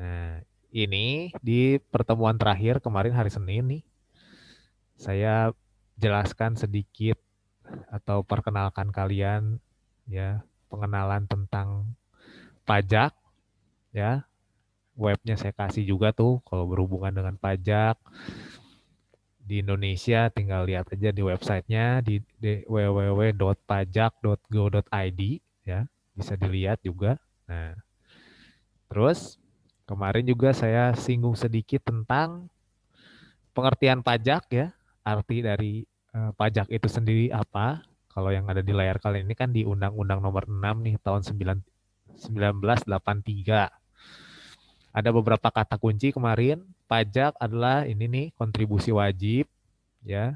Nah, ini di pertemuan terakhir kemarin hari Senin nih, saya jelaskan sedikit atau perkenalkan kalian ya, pengenalan tentang pajak ya. Webnya saya kasih juga tuh kalau berhubungan dengan pajak di Indonesia, tinggal lihat aja di websitenya di www.pajak.go.id ya, bisa dilihat juga. Nah, terus kemarin juga saya singgung sedikit tentang pengertian pajak ya, arti dari pajak itu sendiri apa. Kalau yang ada di layar kalian ini kan di Undang-Undang Nomor 6 nih tahun 1983. Ada beberapa kata kunci kemarin. Pajak adalah ini nih kontribusi wajib ya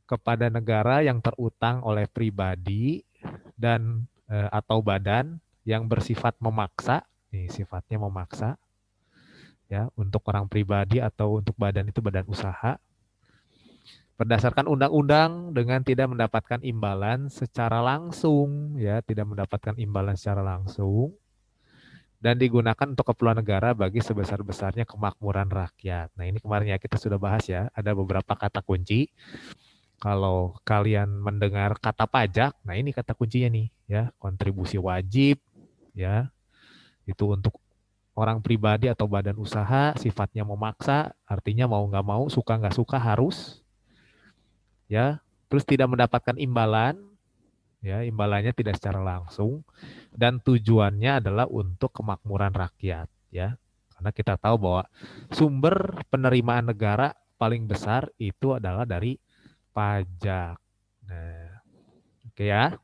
kepada negara yang terutang oleh pribadi dan atau badan yang bersifat memaksa. Nih sifatnya memaksa ya untuk orang pribadi atau untuk badan itu badan usaha berdasarkan undang-undang dengan tidak mendapatkan imbalan secara langsung ya, tidak mendapatkan imbalan secara langsung dan digunakan untuk keperluan negara bagi sebesar-besarnya kemakmuran rakyat. Nah, ini kemarin ya kita sudah bahas ya, ada beberapa kata kunci. Kalau kalian mendengar kata pajak, nah ini kata kuncinya nih ya, kontribusi wajib ya, itu untuk orang pribadi atau badan usaha, sifatnya memaksa, artinya mau nggak mau, suka nggak suka harus ya, terus tidak mendapatkan imbalan, ya imbalannya tidak secara langsung, dan tujuannya adalah untuk kemakmuran rakyat, ya. Karena kita tahu bahwa sumber penerimaan negara paling besar itu adalah dari pajak. Nah, oke ya.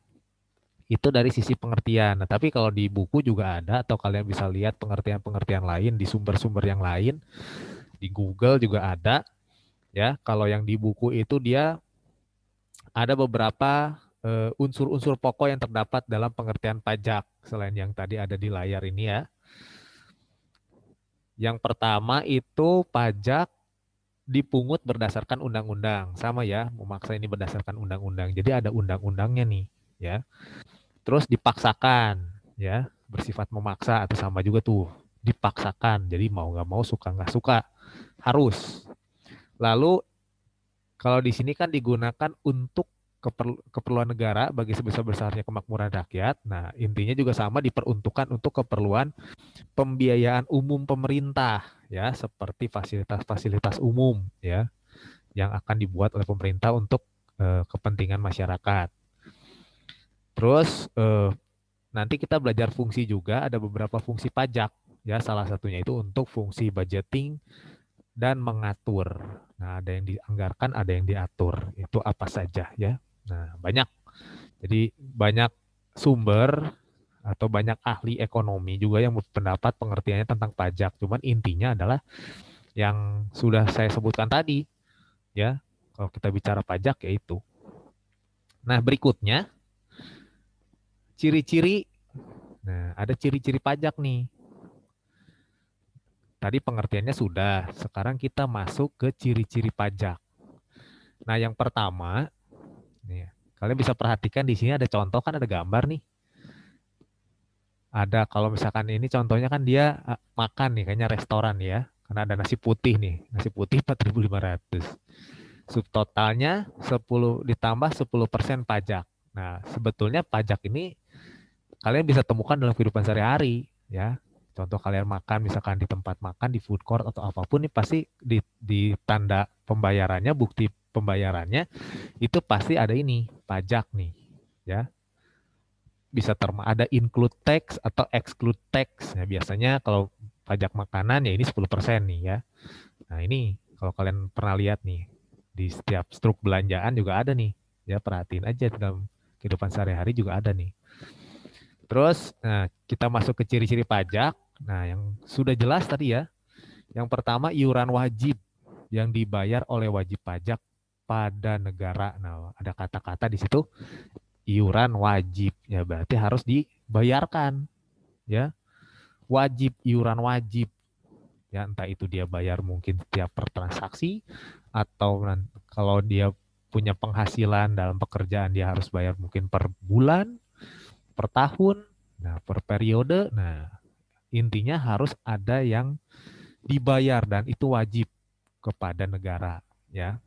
Itu dari sisi pengertian. Nah, tapi kalau di buku juga ada atau kalian bisa lihat pengertian-pengertian lain di sumber-sumber yang lain, di Google juga ada, ya. Kalau yang di buku itu dia ada beberapa unsur-unsur pokok yang terdapat dalam pengertian pajak selain yang tadi ada di layar ini ya. Yang pertama itu pajak dipungut berdasarkan undang-undang. Sama ya, memaksa ini berdasarkan undang-undang. Jadi ada undang-undangnya nih, ya. Terus dipaksakan, ya, bersifat memaksa atau sama juga tuh, dipaksakan. Jadi mau nggak mau, suka nggak suka, harus. Lalu kalau di sini kan digunakan untuk keperluan negara bagi sebesar-besarnya kemakmuran rakyat. Nah, intinya juga sama diperuntukkan untuk keperluan pembiayaan umum pemerintah ya, seperti fasilitas-fasilitas umum ya yang akan dibuat oleh pemerintah untuk kepentingan masyarakat. Terus nanti kita belajar fungsi juga, ada beberapa fungsi pajak ya, salah satunya itu untuk fungsi budgeting dan mengatur. Nah, ada yang dianggarkan, ada yang diatur. Itu apa saja ya. Nah, banyak. Jadi banyak sumber atau banyak ahli ekonomi juga yang berpendapat pengertiannya tentang pajak. Cuman intinya adalah yang sudah saya sebutkan tadi ya. Kalau kita bicara pajak ya itu. Nah, berikutnya ciri-ciri. Nah, ada ciri-ciri pajak nih. Tadi pengertiannya sudah. Sekarang kita masuk ke ciri-ciri pajak. Nah, yang pertama, nih, kalian bisa perhatikan di sini ada contoh kan ada gambar nih. Ada kalau misalkan ini contohnya kan dia makan nih, kayaknya restoran ya. Karena ada nasi putih nih, nasi putih 4.500. Subtotalnya 10 ditambah 10% pajak. Nah, sebetulnya pajak ini kalian bisa temukan dalam kehidupan sehari-hari ya. Contoh kalian makan misalkan di tempat makan, di food court atau apapun ini pasti di tanda pembayarannya, bukti pembayarannya itu pasti ada ini, pajak nih ya. Bisa ada include tax atau exclude tax. Ya, biasanya kalau pajak makanan ya ini 10% nih ya. Nah, ini kalau kalian pernah lihat nih di setiap struk belanjaan juga ada nih. Ya, perhatiin aja dalam kehidupan sehari-hari juga ada nih. Terus, nah, kita masuk ke ciri-ciri pajak. Nah, yang sudah jelas tadi ya. Yang pertama iuran wajib yang dibayar oleh wajib pajak pada negara. Nah, ada kata-kata di situ iuran wajib ya berarti harus dibayarkan ya, wajib iuran wajib ya, entah itu dia bayar mungkin setiap per transaksi atau kalau dia punya penghasilan dalam pekerjaan dia harus bayar mungkin per bulan, per tahun, nah per periode. Nah, Intinya harus ada yang dibayar dan itu wajib kepada negara, ya.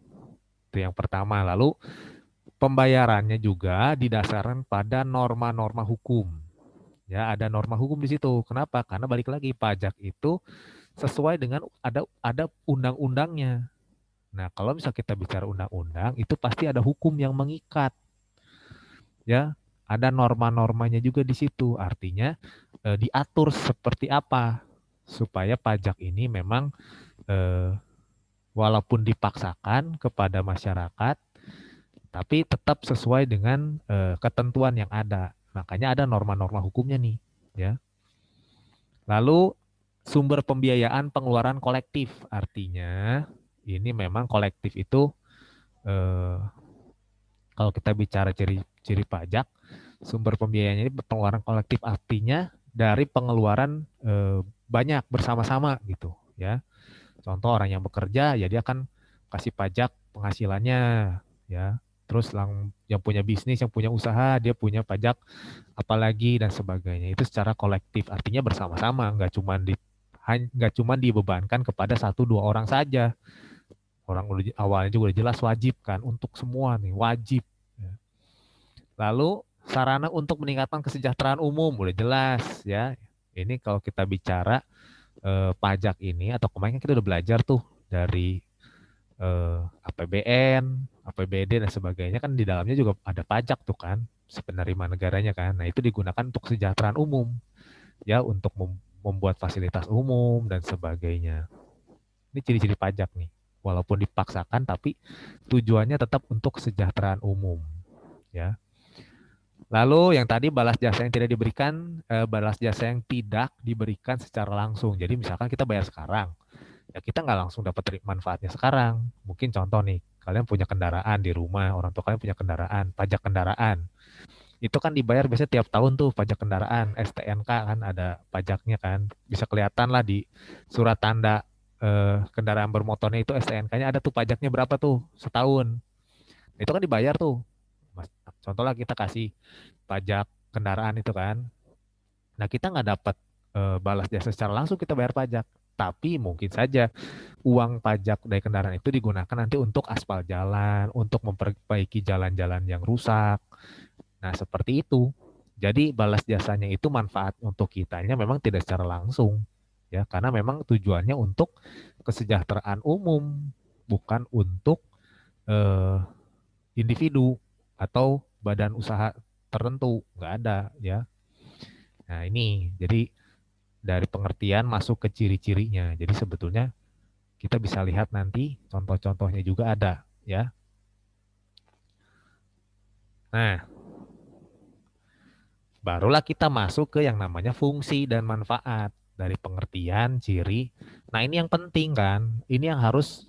Itu yang pertama. Lalu pembayarannya juga didasarkan pada norma-norma hukum. Ya, ada norma hukum di situ. Kenapa? Karena balik lagi pajak itu sesuai dengan ada undang-undangnya. Nah, kalau misal kita bicara undang-undang, itu pasti ada hukum yang mengikat. Ya, ada norma-normanya juga di situ. Artinya diatur seperti apa supaya pajak ini memang eh, walaupun dipaksakan kepada masyarakat, tapi tetap sesuai dengan ketentuan yang ada. Makanya ada norma-norma hukumnya nih, ya. Lalu sumber pembiayaan pengeluaran kolektif, artinya ini memang kolektif itu eh, kalau kita bicara ciri-ciri pajak, sumber pembiayaannya ini pengeluaran kolektif artinya dari pengeluaran banyak bersama-sama gitu, ya. Contoh orang yang bekerja, ya dia akan kasih pajak penghasilannya, ya. Terus yang punya bisnis, yang punya usaha, dia punya pajak apalagi dan sebagainya. Itu secara kolektif, artinya bersama-sama, nggak cuma dibebankan kepada satu dua orang saja. Orang awalnya juga udah jelas wajib kan untuk semua nih, wajib. Lalu sarana untuk meningkatkan kesejahteraan umum udah jelas ya. Ini kalau kita bicara pajak ini atau kemarin kan kita udah belajar tuh dari APBN, APBD dan sebagainya kan di dalamnya juga ada pajak tuh kan, penerima negaranya kan. Nah, itu digunakan untuk kesejahteraan umum ya untuk membuat fasilitas umum dan sebagainya. Ini ciri-ciri pajak nih. Walaupun dipaksakan tapi tujuannya tetap untuk kesejahteraan umum ya. Lalu yang tadi balas jasa yang tidak diberikan, balas jasa yang tidak diberikan secara langsung. Jadi misalkan kita bayar sekarang, ya kita nggak langsung dapat manfaatnya sekarang. Mungkin contoh nih, kalian punya kendaraan di rumah, orang tua kalian punya kendaraan, pajak kendaraan. Itu kan dibayar biasanya tiap tahun tuh pajak kendaraan, STNK kan ada pajaknya kan. Bisa kelihatan lah di surat tanda kendaraan bermotornya itu STNK-nya ada tuh pajaknya berapa tuh setahun. Itu kan dibayar tuh. Contoh lah kita kasih pajak kendaraan itu kan. Nah kita nggak dapat balas jasa secara langsung kita bayar pajak. Tapi mungkin saja uang pajak dari kendaraan itu digunakan nanti untuk aspal jalan, untuk memperbaiki jalan-jalan yang rusak. Nah, seperti itu. Jadi balas jasanya itu manfaat untuk kitanya memang tidak secara langsung. Ya, karena memang tujuannya untuk kesejahteraan umum, bukan untuk eh, individu atau badan usaha tertentu. Nggak ada ya. Nah, ini jadi dari pengertian masuk ke ciri-cirinya. Jadi sebetulnya kita bisa lihat nanti contoh-contohnya juga ada ya. Nah, barulah kita masuk ke yang namanya fungsi dan manfaat dari pengertian ciri. Nah, ini yang penting kan. Ini yang harus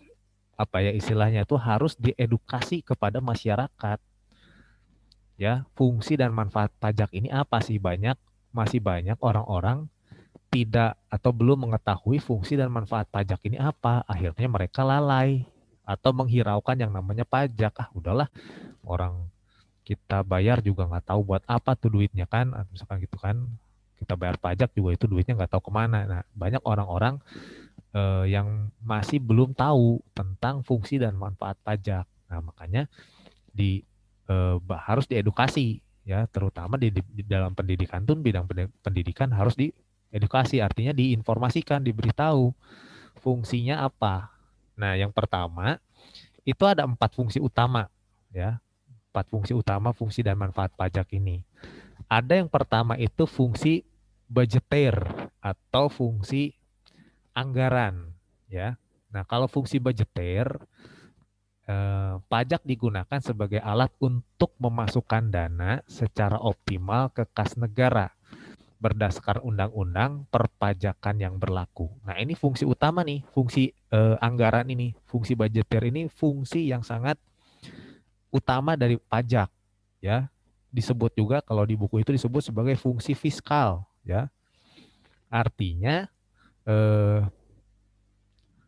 apa ya istilahnya itu harus diedukasi kepada masyarakat. Ya, fungsi dan manfaat pajak ini apa sih? Masih banyak orang-orang tidak atau belum mengetahui fungsi dan manfaat pajak ini apa. Akhirnya mereka lalai atau menghiraukan yang namanya pajak. Ah, udahlah, orang kita bayar juga nggak tahu buat apa tuh duitnya kan, misalkan gitu kan. Kita bayar pajak juga itu duitnya nggak tahu kemana. Nah, banyak orang-orang yang masih belum tahu tentang fungsi dan manfaat pajak. Nah, makanya di harus diedukasi ya, terutama di dalam pendidikan tuh bidang pendidikan harus diedukasi, artinya diinformasikan, diberitahu fungsinya apa. Nah, yang pertama itu ada 4 fungsi utama ya. 4 fungsi utama fungsi dan manfaat pajak ini. Ada yang pertama itu fungsi budgeter atau fungsi anggaran ya. Nah, kalau fungsi budgeter pajak digunakan sebagai alat untuk memasukkan dana secara optimal ke kas negara berdasarkan undang-undang perpajakan yang berlaku. Nah, ini fungsi utama nih, fungsi anggaran ini, fungsi budgeter ini fungsi yang sangat utama dari pajak ya. Disebut juga kalau di buku itu disebut sebagai fungsi fiskal ya. Artinya eh,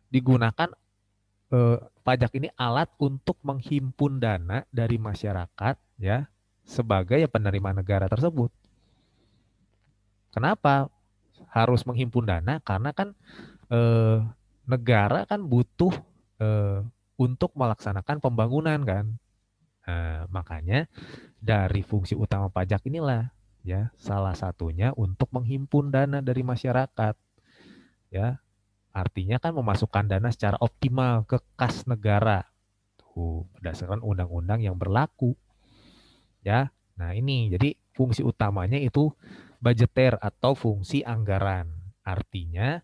digunakan pajak ini alat untuk menghimpun dana dari masyarakat ya sebagai penerima negara tersebut. Kenapa? harus menghimpun dana karena kan eh, negara kan butuh eh, untuk melaksanakan pembangunan kan. Nah, makanya dari fungsi utama pajak inilah ya salah satunya untuk menghimpun dana dari masyarakat ya. Artinya kan memasukkan dana secara optimal ke kas negara tuh berdasarkan undang-undang yang berlaku ya. Nah, ini jadi fungsi utamanya itu budgeter atau fungsi anggaran. Artinya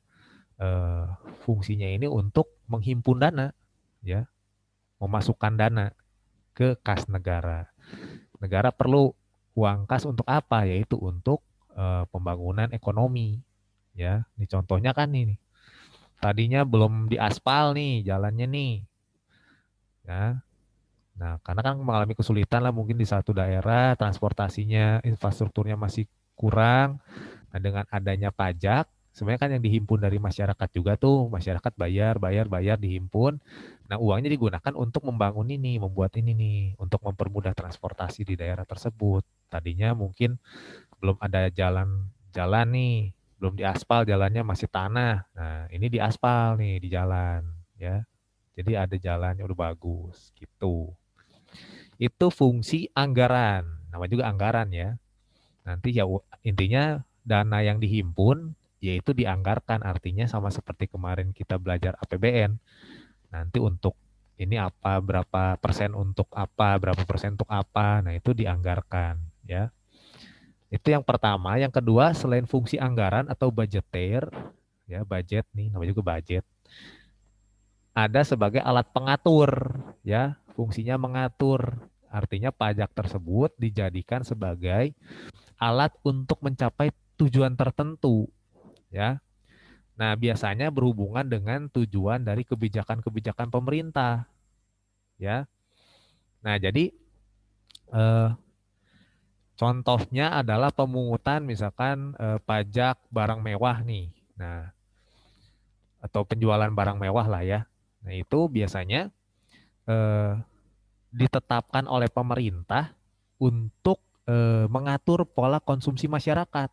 eh, fungsinya ini untuk menghimpun dana ya, memasukkan dana ke kas negara. Negara perlu uang kas untuk apa? Yaitu untuk pembangunan ekonomi ya. Ini contohnya kan ini. Tadinya belum diaspal nih jalannya nih ya. Nah, karena kan mengalami kesulitan lah mungkin di satu daerah transportasinya, infrastrukturnya masih kurang. Nah, dengan adanya pajak, sebenarnya kan yang dihimpun dari masyarakat juga tuh, masyarakat bayar, bayar, bayar, dihimpun. Nah, uangnya digunakan untuk membangun ini, membuat ini nih, untuk mempermudah transportasi di daerah tersebut. Tadinya mungkin belum ada jalan-jalan nih, belum diaspal jalannya masih tanah. Nah, ini diaspal nih di jalan, ya. Jadi ada jalannya udah bagus, gitu. Itu fungsi anggaran, nama juga anggaran ya. Nanti ya intinya dana yang dihimpun yaitu dianggarkan artinya sama seperti kemarin kita belajar APBN. Nanti untuk ini apa, berapa persen untuk apa, berapa persen untuk apa. Nah, itu dianggarkan ya. Itu yang pertama. Yang kedua, selain fungsi anggaran atau budgeter, ya budget nih, namanya juga budget, ada sebagai alat pengatur, ya fungsinya mengatur. Artinya pajak tersebut dijadikan sebagai alat untuk mencapai tujuan tertentu, ya. Nah, biasanya berhubungan dengan tujuan dari kebijakan-kebijakan pemerintah, ya. Nah, jadi eh, contohnya adalah pemungutan misalkan pajak barang mewah nih. Nah, atau penjualan barang mewah lah ya. Nah, itu biasanya eh, ditetapkan oleh pemerintah untuk mengatur pola konsumsi masyarakat.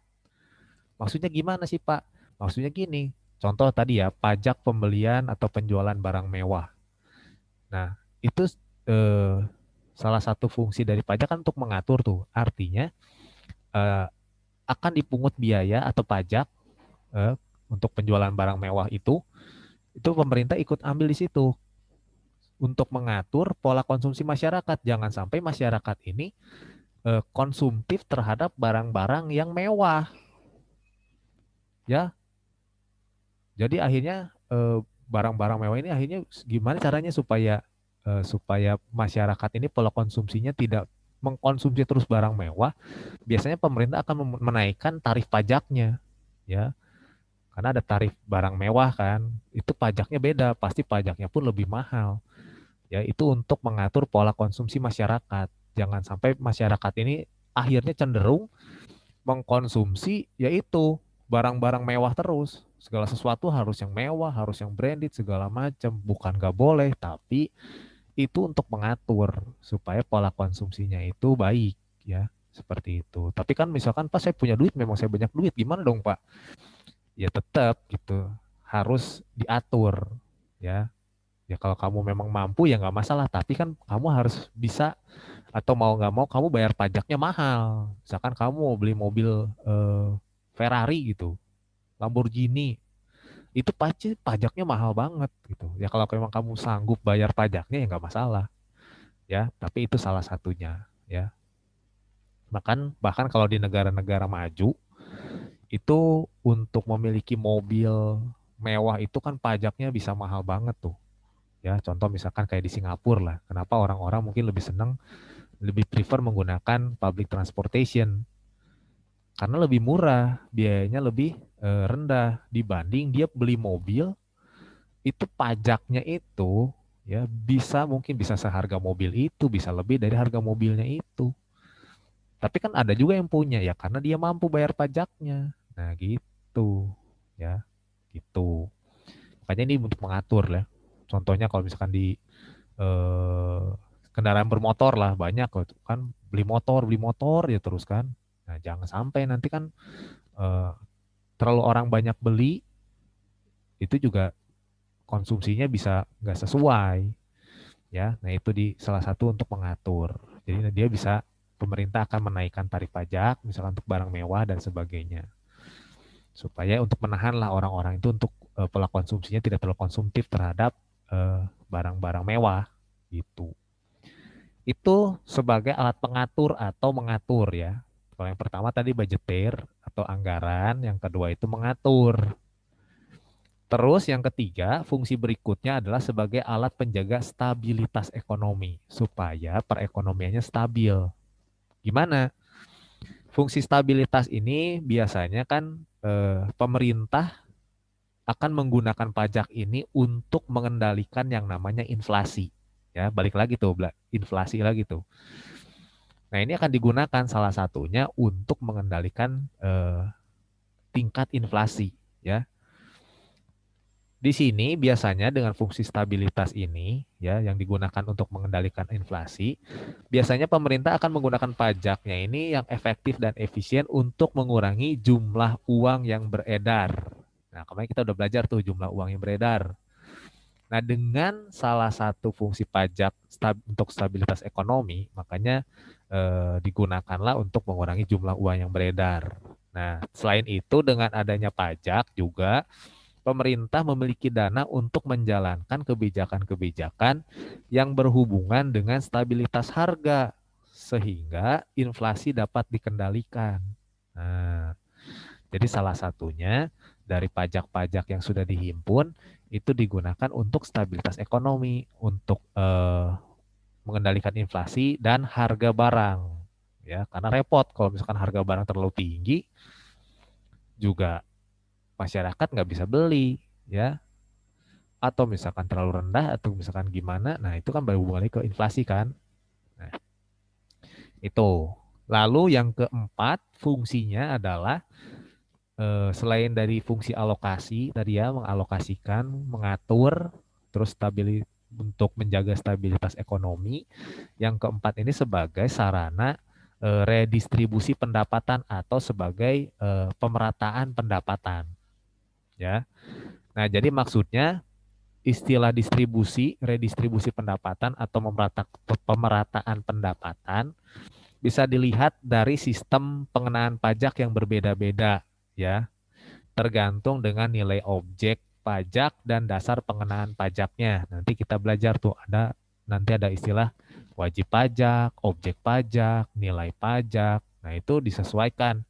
Maksudnya gimana sih, Pak? Maksudnya gini, contoh tadi ya, pajak pembelian atau penjualan barang mewah. Nah, itu eh, salah satu fungsi dari pajak kan untuk mengatur tuh. Artinya eh, akan dipungut biaya atau pajak eh, untuk penjualan barang mewah itu pemerintah ikut ambil di situ untuk mengatur pola konsumsi masyarakat. Jangan sampai masyarakat ini konsumtif terhadap barang-barang yang mewah, ya. Jadi akhirnya barang-barang mewah ini akhirnya gimana caranya supaya masyarakat ini pola konsumsinya tidak mengkonsumsi terus barang mewah. Biasanya pemerintah akan menaikkan tarif pajaknya, ya. Karena ada tarif barang mewah kan, itu pajaknya beda, pasti pajaknya pun lebih mahal. Ya, itu untuk mengatur pola konsumsi masyarakat. Jangan sampai masyarakat ini akhirnya cenderung mengkonsumsi yaitu barang-barang mewah terus. Segala sesuatu harus yang mewah, harus yang branded, segala macam. Bukan gak boleh, tapi itu untuk mengatur supaya pola konsumsinya itu baik ya. Seperti itu. Tapi kan misalkan Pak saya punya duit, memang saya banyak duit, gimana dong Pak? Ya tetap gitu. Harus diatur ya. Ya kalau kamu memang mampu ya nggak masalah. Tapi kan kamu harus bisa atau mau nggak mau kamu bayar pajaknya mahal. Misalkan kamu mau beli mobil Ferrari gitu, Lamborghini, itu pasti pajaknya mahal banget gitu. Ya kalau memang kamu sanggup bayar pajaknya ya nggak masalah, ya. Tapi itu salah satunya, ya. Bahkan kalau di negara-negara maju itu untuk memiliki mobil mewah itu kan pajaknya bisa mahal banget tuh. Ya, contoh misalkan kayak di Singapura lah. Kenapa orang-orang mungkin lebih senang, lebih prefer menggunakan public transportation karena lebih murah, biayanya lebih rendah dibanding dia beli mobil itu pajaknya itu ya mungkin bisa seharga mobil itu, bisa lebih dari harga mobilnya itu. Tapi kan ada juga yang punya ya karena dia mampu bayar pajaknya. Nah, gitu. Ya, gitu. Makanya ini untuk mengatur lah. Contohnya kalau misalkan di eh, kendaraan bermotor lah banyak kan beli motor ya terus kan. Nah, jangan sampai nanti kan eh, terlalu orang banyak beli, itu juga konsumsinya bisa nggak sesuai, ya. Nah itu di salah satu untuk mengatur. Jadi dia bisa, pemerintah akan menaikkan tarif pajak, misalkan untuk barang mewah dan sebagainya, supaya untuk menahan lah orang-orang itu untuk pola konsumsinya tidak terlalu konsumtif terhadap barang-barang mewah gitu. Itu sebagai alat pengatur atau mengatur ya. Kalau yang pertama tadi budgeter atau anggaran, yang kedua itu mengatur. Terus yang ketiga, fungsi berikutnya adalah sebagai alat penjaga stabilitas ekonomi supaya perekonomiannya stabil. Gimana? Fungsi stabilitas ini biasanya kan pemerintah akan menggunakan pajak ini untuk mengendalikan yang namanya inflasi. Ya, balik lagi tuh, inflasi lagi tuh. Nah, ini akan digunakan salah satunya untuk mengendalikan tingkat inflasi, ya. Di sini biasanya dengan fungsi stabilitas ini ya yang digunakan untuk mengendalikan inflasi, biasanya pemerintah akan menggunakan pajaknya ini yang efektif dan efisien untuk mengurangi jumlah uang yang beredar. Nah, kemarin kita udah belajar tuh jumlah uang yang beredar. Nah, dengan salah satu fungsi pajak untuk stabilitas ekonomi, makanya digunakanlah untuk mengurangi jumlah uang yang beredar. Nah, selain itu dengan adanya pajak juga pemerintah memiliki dana untuk menjalankan kebijakan-kebijakan yang berhubungan dengan stabilitas harga sehingga inflasi dapat dikendalikan. Nah, jadi salah satunya dari pajak-pajak yang sudah dihimpun itu digunakan untuk stabilitas ekonomi, untuk mengendalikan inflasi dan harga barang. Ya, karena repot kalau misalkan harga barang terlalu tinggi juga masyarakat nggak bisa beli, ya. Atau misalkan terlalu rendah atau misalkan gimana, nah itu kan berhubungan ke inflasi kan. Nah, itu. Lalu yang keempat fungsinya adalah selain dari fungsi alokasi tadi ya, mengalokasikan, mengatur, terus untuk menjaga stabilitas ekonomi. Yang keempat ini sebagai sarana redistribusi pendapatan atau sebagai pemerataan pendapatan, ya. Nah, jadi maksudnya istilah redistribusi pendapatan atau pemerataan pendapatan bisa dilihat dari sistem pengenaan pajak yang berbeda-beda ya, tergantung dengan nilai objek pajak dan dasar pengenaan pajaknya. Nanti kita belajar tuh nanti ada istilah wajib pajak, objek pajak, nilai pajak. Nah, itu disesuaikan.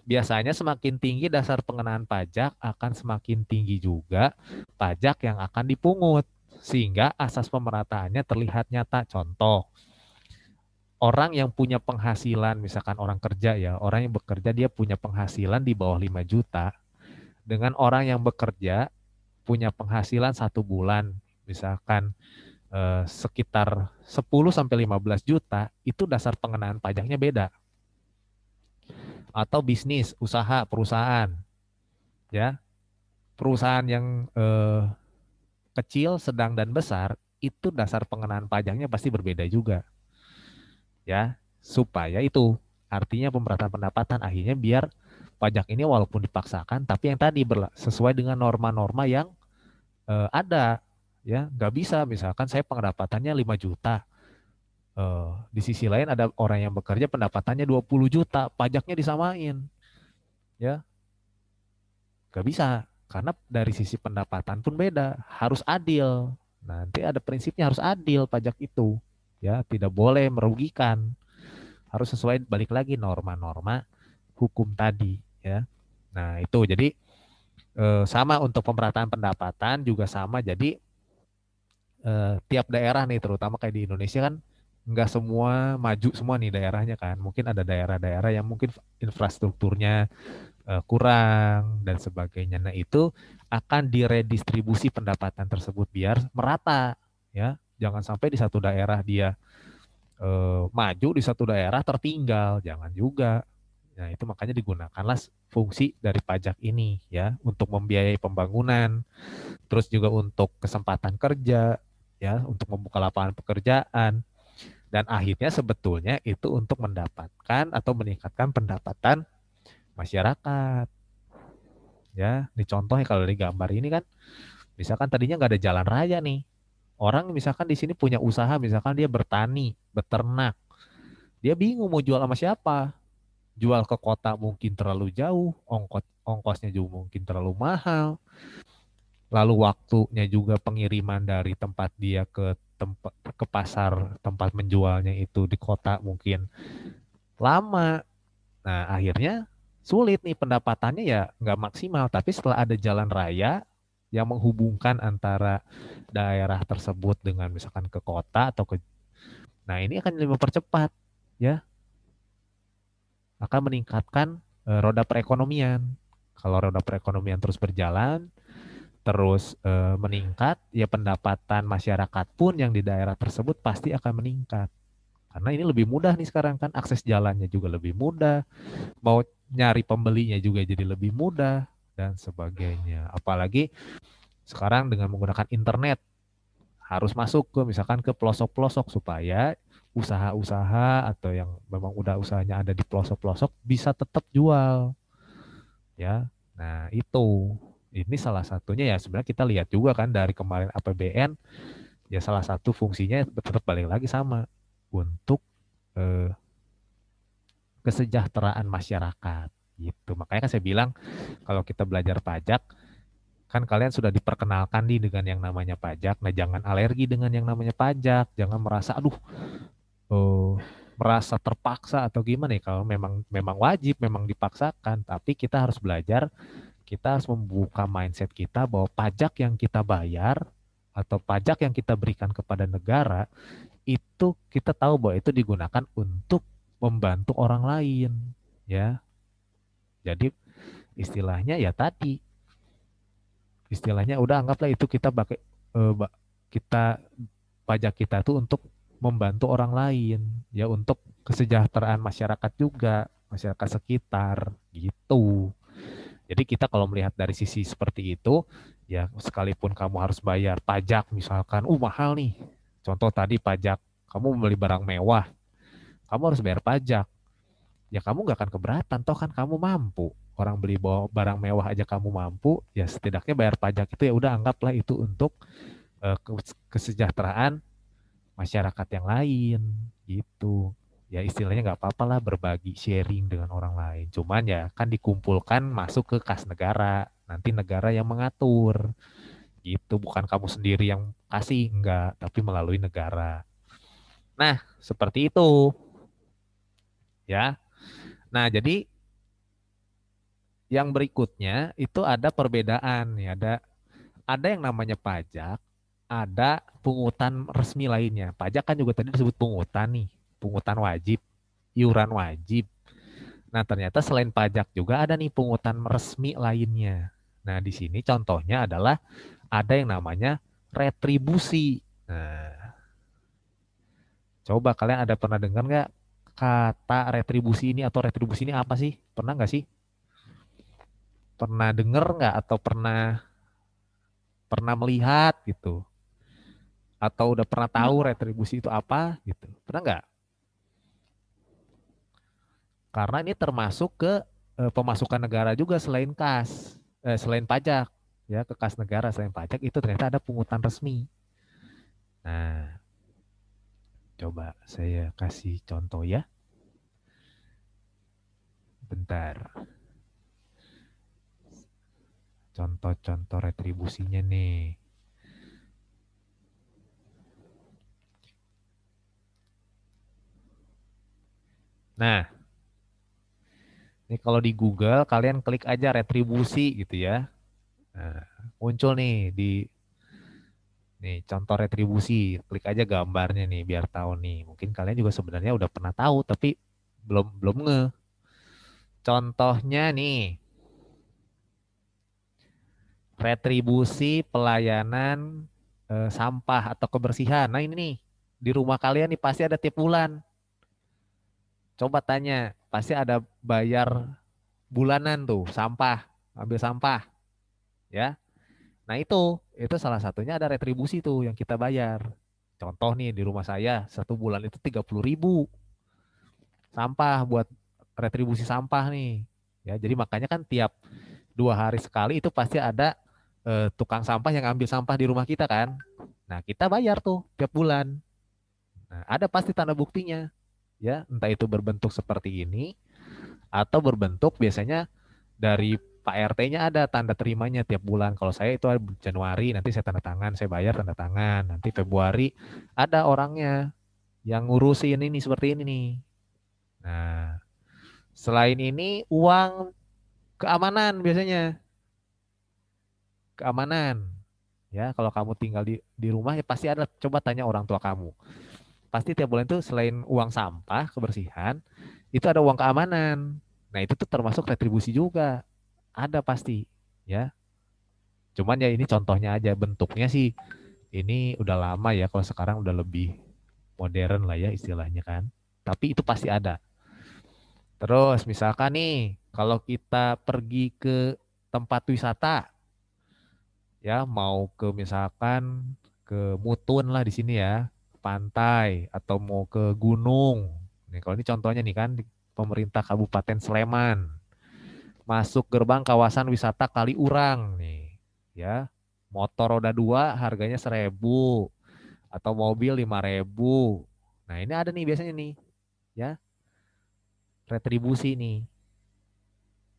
Biasanya semakin tinggi dasar pengenaan pajak akan semakin tinggi juga pajak yang akan dipungut sehingga asas pemerataannya terlihat nyata. Contoh, orang yang punya penghasilan, misalkan orang kerja ya, orang yang bekerja dia punya penghasilan di bawah 5 juta, dengan orang yang bekerja punya penghasilan 1 bulan, misalkan sekitar 10 sampai 15 juta, itu dasar pengenaan pajaknya beda. Atau bisnis, usaha, perusahaan, ya. Perusahaan yang kecil, sedang, dan besar, itu dasar pengenaan pajaknya pasti berbeda juga. Ya, supaya itu artinya pemerataan pendapatan akhirnya biar pajak ini walaupun dipaksakan tapi yang tadi sesuai dengan norma-norma yang ada, ya. Nggak bisa misalkan saya pendapatannya 5 juta, di sisi lain ada orang yang bekerja pendapatannya 20 juta, pajaknya disamain, ya. Nggak bisa karena dari sisi pendapatan pun beda, harus adil. Nanti ada prinsipnya harus adil pajak itu, ya, tidak boleh merugikan, harus sesuai balik lagi norma-norma hukum tadi, ya. Nah, itu jadi sama untuk pemerataan pendapatan juga sama. Jadi tiap daerah nih terutama kayak di Indonesia kan nggak semua maju semua nih daerahnya kan. Mungkin ada daerah-daerah yang mungkin infrastrukturnya kurang dan sebagainya. Nah, itu akan diredistribusi pendapatan tersebut biar merata, ya. Jangan sampai di satu daerah dia maju, di satu daerah tertinggal, jangan juga. Nah, itu makanya digunakanlah fungsi dari pajak ini ya untuk membiayai pembangunan, terus juga untuk kesempatan kerja, ya, untuk membuka lapangan pekerjaan, dan akhirnya sebetulnya itu untuk mendapatkan atau meningkatkan pendapatan masyarakat. Ya, ini contohnya kalau di gambar ini kan, misalkan tadinya nggak ada jalan raya nih. Orang misalkan di sini punya usaha, misalkan dia bertani, beternak. Dia bingung mau jual sama siapa. Jual ke kota mungkin terlalu jauh, ongkosnya juga mungkin terlalu mahal. Lalu waktunya juga pengiriman dari tempat dia ke pasar tempat menjualnya itu di kota mungkin lama. Nah, akhirnya sulit nih pendapatannya ya nggak maksimal. Tapi setelah ada jalan raya yang menghubungkan antara daerah tersebut dengan misalkan ke kota atau ke, nah ini akan lebih mempercepat ya, akan meningkatkan roda perekonomian. Kalau roda perekonomian terus berjalan, terus meningkat, ya pendapatan masyarakat pun yang di daerah tersebut pasti akan meningkat. Karena ini lebih mudah nih sekarang kan, akses jalannya juga lebih mudah, mau nyari pembelinya juga jadi lebih mudah dan sebagainya. Apalagi sekarang dengan menggunakan internet harus masuk ke misalkan ke pelosok-pelosok supaya usaha-usaha atau yang memang udah usahanya ada di pelosok-pelosok bisa tetap jual ya. Nah, itu ini salah satunya ya sebenarnya kita lihat juga kan dari kemarin APBN ya salah satu fungsinya tetap balik lagi sama untuk eh, kesejahteraan masyarakat gitu. Makanya kan saya bilang kalau kita belajar pajak kan kalian sudah diperkenalkan nih dengan yang namanya pajak. Nah, jangan alergi dengan yang namanya pajak. Jangan merasa aduh eh, merasa terpaksa atau gimana ya kalau memang memang wajib, memang dipaksakan, tapi kita harus belajar, kita harus membuka mindset kita bahwa pajak yang kita bayar atau pajak yang kita berikan kepada negara itu kita tahu bahwa itu digunakan untuk membantu orang lain ya. Jadi istilahnya ya tadi, istilahnya udah anggaplah itu kita pakai kita pajak kita tuh untuk membantu orang lain ya, untuk kesejahteraan masyarakat juga, masyarakat sekitar gitu. Jadi kita kalau melihat dari sisi seperti itu ya, sekalipun kamu harus bayar pajak misalkan mahal nih, contoh tadi pajak kamu membeli barang mewah, kamu harus bayar pajak, ya kamu nggak akan keberatan toh kan kamu mampu. Orang beli barang mewah aja kamu mampu, ya setidaknya bayar pajak itu ya udah anggaplah itu untuk kesejahteraan masyarakat yang lain gitu. Ya istilahnya nggak apa-apa lah berbagi sharing dengan orang lain. Cuman ya kan dikumpulkan masuk ke kas negara. Nanti negara yang mengatur gitu. Bukan kamu sendiri yang kasih, enggak. Tapi melalui negara. Nah seperti itu ya. Nah jadi yang berikutnya itu ada perbedaan nih. Ada yang namanya pajak, ada pungutan resmi lainnya. Pajak kan juga tadi disebut pungutan nih, pungutan wajib, iuran wajib. Nah, ternyata selain pajak juga ada nih pungutan resmi lainnya. Nah, di sini contohnya adalah ada yang namanya retribusi. Nah, coba kalian ada pernah dengar nggak kata retribusi ini atau retribusi ini apa sih? Pernah nggak sih? Pernah dengar nggak atau pernah pernah melihat gitu? Atau udah pernah tahu retribusi itu apa gitu? Pernah nggak? Karena ini termasuk ke pemasukan negara juga selain selain pajak ya, ke kas negara selain pajak itu ternyata ada pungutan resmi. Nah, coba saya kasih contoh ya. Bentar. Contoh-contoh retribusinya nih. Nah, ini kalau di Google kalian klik aja retribusi gitu ya. Nah, muncul nih di nih contoh retribusi. Klik aja gambarnya nih biar tahu nih. Mungkin kalian juga sebenarnya udah pernah tahu tapi belum belum nge. Contohnya nih, retribusi pelayanan sampah atau kebersihan. Nah ini nih, di rumah kalian nih pasti ada tiap bulan. Coba tanya, pasti ada bayar bulanan tuh, sampah, ambil sampah, ya. Nah itu salah satunya ada retribusi tuh yang kita bayar. Contoh nih di rumah saya, satu bulan itu 30.000 sampah buat retribusi sampah nih. Ya, jadi makanya kan tiap 2 hari sekali itu pasti ada tukang sampah yang ambil sampah di rumah kita kan. Nah, kita bayar tuh tiap bulan. Nah, ada pasti tanda buktinya, ya, entah itu berbentuk seperti ini atau berbentuk biasanya dari Pak RT-nya ada tanda terimanya tiap bulan. Kalau saya itu Januari, nanti saya tanda tangan, saya bayar tanda tangan. Nanti Februari ada orangnya yang ngurusin ini seperti ini nih. Nah, selain ini uang keamanan biasanya. Keamanan. Ya, kalau kamu tinggal di rumah ya pasti ada, coba tanya orang tua kamu. Pasti tiap bulan itu selain uang sampah, kebersihan, itu ada uang keamanan. Nah, itu tuh termasuk retribusi juga. Ada pasti, ya. Cuman ya ini contohnya aja, bentuknya sih ini udah lama ya, kalau sekarang udah lebih modern lah ya istilahnya kan. Tapi itu pasti ada. Terus misalkan nih, kalau kita pergi ke tempat wisata, ya mau ke misalkan ke Mutun lah di sini ya, pantai atau mau ke gunung. Nih kalau ini contohnya nih kan di pemerintah Kabupaten Sleman, masuk gerbang kawasan wisata Kaliurang nih, ya. Motor roda 2 harganya 1.000 atau mobil 5.000. Nah, ini ada nih biasanya nih, ya, retribusi nih,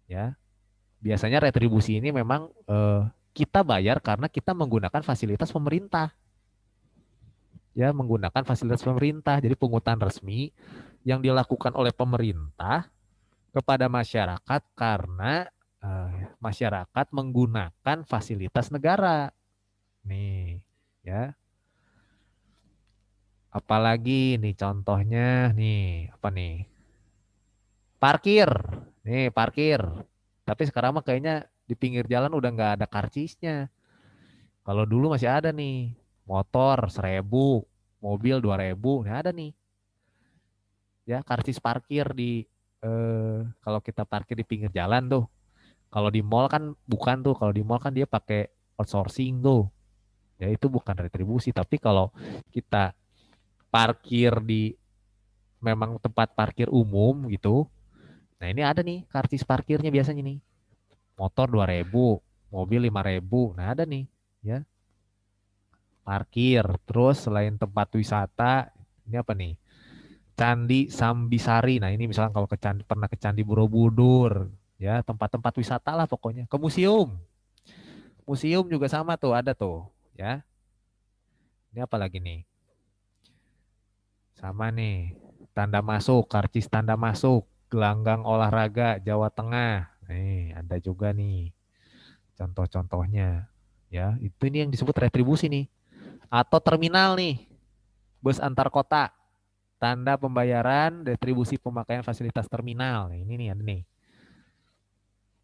ya. Biasanya retribusi ini memang kita bayar karena kita menggunakan fasilitas pemerintah, ya, menggunakan fasilitas pemerintah. Jadi pungutan resmi yang dilakukan oleh pemerintah kepada masyarakat karena masyarakat menggunakan fasilitas negara. Nih, ya. Apalagi nih contohnya nih, apa nih? Parkir. Nih, parkir. Tapi sekarang mah kayaknya di pinggir jalan udah nggak ada karcisnya. Kalau dulu masih ada nih, motor 1.000, mobil 2.000, nah ada nih, ya karcis parkir di kalau kita parkir di pinggir jalan tuh. Kalau di mall kan bukan tuh, kalau di mall kan dia pakai outsourcing tuh, ya itu bukan retribusi. Tapi kalau kita parkir di memang tempat parkir umum gitu, nah ini ada nih karcis parkirnya biasanya nih, motor 2.000, mobil 5.000, nah ada nih, ya parkir. Terus selain tempat wisata, ini apa nih? Candi Sambisari. Nah, ini misalkan kalau ke Candi, pernah ke Candi Borobudur, ya, tempat-tempat wisata lah pokoknya. Ke museum. Museum juga sama tuh, ada tuh, ya. Ini apa lagi nih? Sama nih. Tanda masuk, karcis tanda masuk, gelanggang olahraga Jawa Tengah. Nih, ada juga nih contoh-contohnya. Ya, itu ini yang disebut retribusi nih. Atau terminal nih, bus antar kota. Tanda pembayaran, retribusi pemakaian fasilitas terminal. Nah, ini nih ada nih.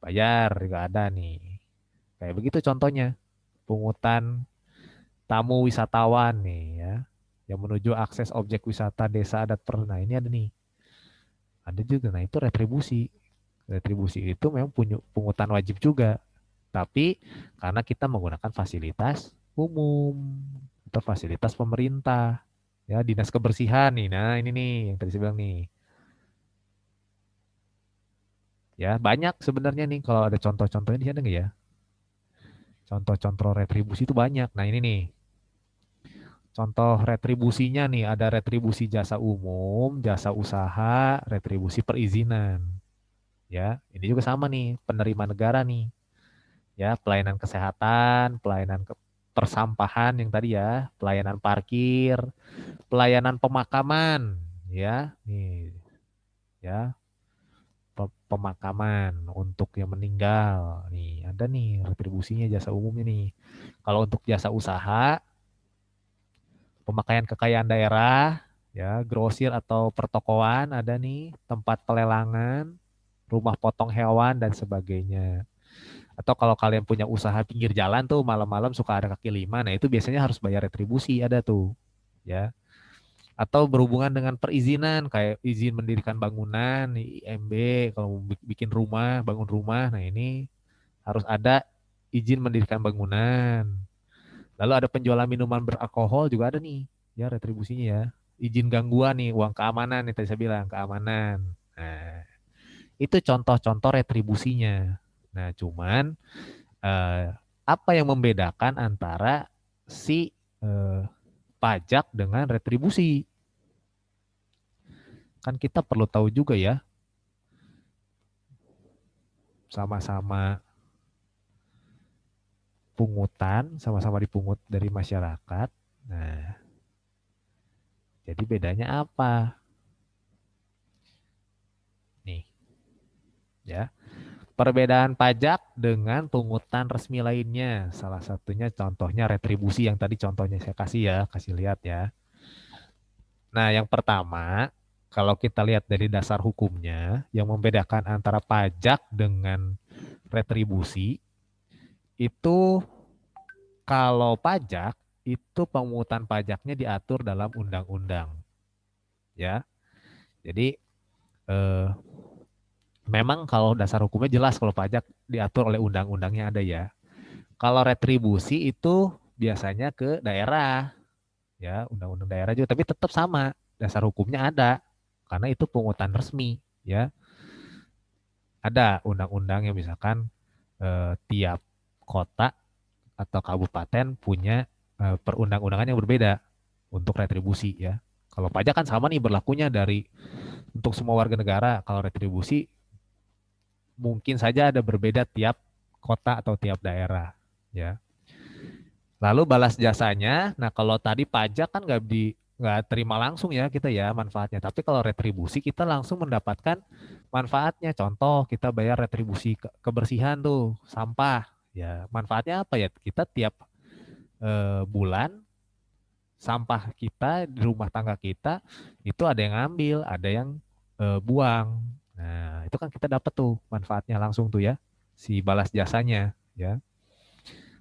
Bayar juga ada nih. Kayak begitu contohnya. Pungutan tamu wisatawan nih ya. Yang menuju akses objek wisata desa adat per. Nah, ini ada nih. Ada juga. Nah, itu retribusi. Retribusi itu memang punya pungutan wajib juga. Tapi karena kita menggunakan fasilitas umum atau fasilitas pemerintah. Ya, dinas kebersihan nih. Nah, ini nih yang tadi saya bilang nih. Ya, banyak sebenarnya nih kalau ada contoh-contohnya di sana nggak ya? Contoh-contoh retribusi itu banyak. Nah, ini nih. Contoh retribusinya nih, ada retribusi jasa umum, jasa usaha, retribusi perizinan. Ya, ini juga sama nih, penerima negara nih. Ya, pelayanan kesehatan, pelayanan persampahan yang tadi ya, pelayanan parkir, pelayanan pemakaman, ya. Nih, ya, pemakaman untuk yang meninggal. Nih, ada nih retribusinya jasa umumnya nih. Kalau untuk jasa usaha, pemakaian kekayaan daerah, ya, grosir atau pertokoan ada nih, tempat pelelangan, rumah potong hewan dan sebagainya. Atau kalau kalian punya usaha pinggir jalan tuh malam-malam suka ada kaki lima, nah itu biasanya harus bayar retribusi ada tuh, ya. Atau berhubungan dengan perizinan kayak izin mendirikan bangunan, IMB, kalau bikin rumah, bangun rumah, nah ini harus ada izin mendirikan bangunan. Lalu ada penjualan minuman beralkohol juga ada nih, ya retribusinya ya. Izin gangguan nih, uang keamanan nih tadi saya bilang, keamanan. Nah, itu contoh-contoh retribusinya. Nah, cuman apa yang membedakan antara si pajak dengan retribusi? Kan kita perlu tahu juga ya, sama-sama pungutan, sama-sama dipungut dari masyarakat. Nah, jadi bedanya apa? Nih, ya. Perbedaan pajak dengan pungutan resmi lainnya. Salah satunya contohnya retribusi yang tadi contohnya saya kasih ya, kasih lihat ya. Nah, yang pertama, kalau kita lihat dari dasar hukumnya, yang membedakan antara pajak dengan retribusi, itu kalau pajak, itu pemungutan pajaknya diatur dalam undang-undang. Ya, jadi eh, memang kalau dasar hukumnya jelas kalau pajak diatur oleh undang-undangnya ada ya. Kalau retribusi itu biasanya ke daerah, ya undang-undang daerah juga, tapi tetap sama dasar hukumnya ada karena itu pungutan resmi, ya ada undang-undang yang misalkan tiap kota atau kabupaten punya perundang-undangan yang berbeda untuk retribusi ya. Kalau pajak kan sama nih berlakunya dari untuk semua warga negara. Kalau retribusi mungkin saja ada berbeda tiap kota atau tiap daerah ya. Lalu balas jasanya, nah kalau tadi pajak kan nggak terima langsung ya kita ya manfaatnya. Tapi kalau retribusi kita langsung mendapatkan manfaatnya. Contoh kita bayar retribusi kebersihan tuh sampah. Ya manfaatnya apa ya? Kita tiap bulan sampah kita di rumah tangga kita itu ada yang ngambil, ada yang buang. Nah itu kan kita dapat tuh manfaatnya langsung tuh ya si balas jasanya ya.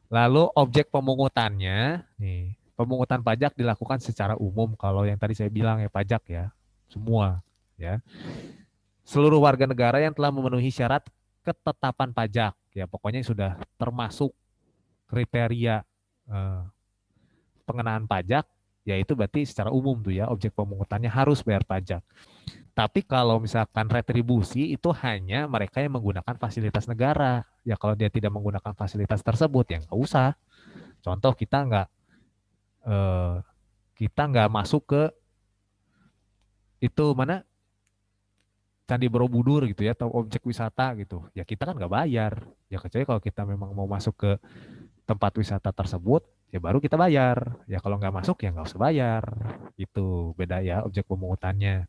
Lalu objek pemungutannya, nih, pemungutan pajak dilakukan secara umum kalau yang tadi saya bilang ya pajak ya, semua ya. Seluruh warga negara yang telah memenuhi syarat ketetapan pajak, ya pokoknya sudah termasuk kriteria eh, pengenaan pajak, ya itu berarti secara umum tuh ya objek pemungutannya harus bayar pajak. Tapi kalau misalkan retribusi itu hanya mereka yang menggunakan fasilitas negara. Ya kalau dia tidak menggunakan fasilitas tersebut ya nggak usah. Contoh eh, kita nggak masuk ke itu mana Candi Borobudur gitu ya atau objek wisata gitu ya kita kan nggak bayar ya kecuali kalau kita memang mau masuk ke tempat wisata tersebut ya baru kita bayar ya kalau nggak masuk ya nggak usah bayar itu beda ya objek pemungutannya.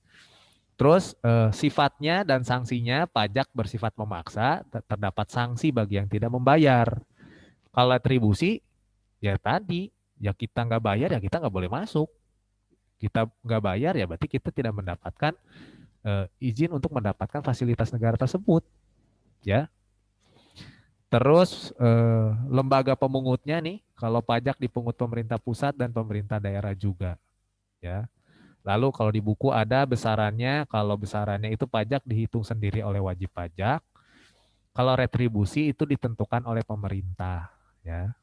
Terus sifatnya dan sanksinya pajak bersifat memaksa terdapat sanksi bagi yang tidak membayar. Kalau atribusi ya tadi ya kita nggak bayar ya kita nggak boleh masuk, kita nggak bayar ya berarti kita tidak mendapatkan izin untuk mendapatkan fasilitas negara tersebut ya. Terus lembaga pemungutnya nih kalau pajak dipungut pemerintah pusat dan pemerintah daerah juga ya. Lalu kalau di buku ada besarannya, kalau besarannya itu pajak dihitung sendiri oleh wajib pajak. Kalau retribusi itu ditentukan oleh pemerintah ya.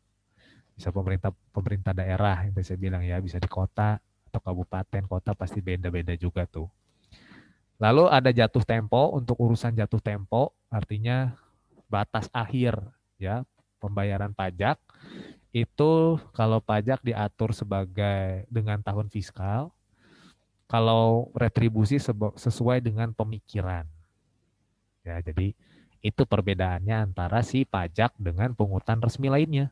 Bisa pemerintah pemerintah daerah yang saya bilang ya, bisa di kota atau kabupaten, kota pasti beda-beda juga tuh. Lalu ada jatuh tempo, untuk urusan jatuh tempo artinya batas akhir ya pembayaran pajak itu kalau pajak diatur sebagai dengan tahun fiskal, kalau retribusi sesuai dengan pemikiran. Ya, jadi itu perbedaannya antara si pajak dengan pungutan resmi lainnya.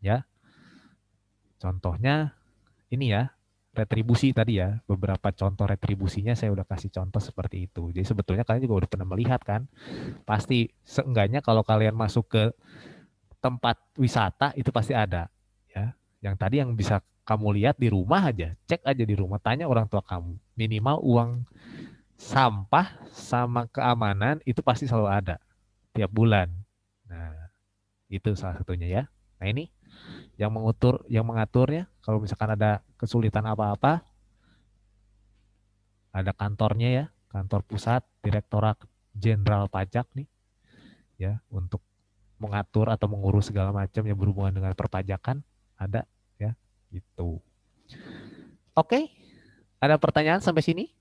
Ya, contohnya ini ya, retribusi tadi ya, beberapa contoh retribusinya saya udah kasih contoh seperti itu. Jadi sebetulnya kalian juga udah pernah melihat kan, pasti seenggaknya kalau kalian masuk ke tempat wisata itu pasti ada ya. Yang tadi yang bisa kamu lihat di rumah aja, cek aja di rumah, tanya orang tua kamu, minimal uang sampah sama keamanan itu pasti selalu ada tiap bulan. Nah, itu salah satunya ya. Nah, ini yang mengaturnya kalau misalkan ada kesulitan apa-apa, ada kantornya ya, kantor pusat Direktorat Jenderal Pajak nih ya untuk mengatur atau mengurus segala macam yang berhubungan dengan perpajakan ada ya gitu. Oke, ada pertanyaan sampai sini?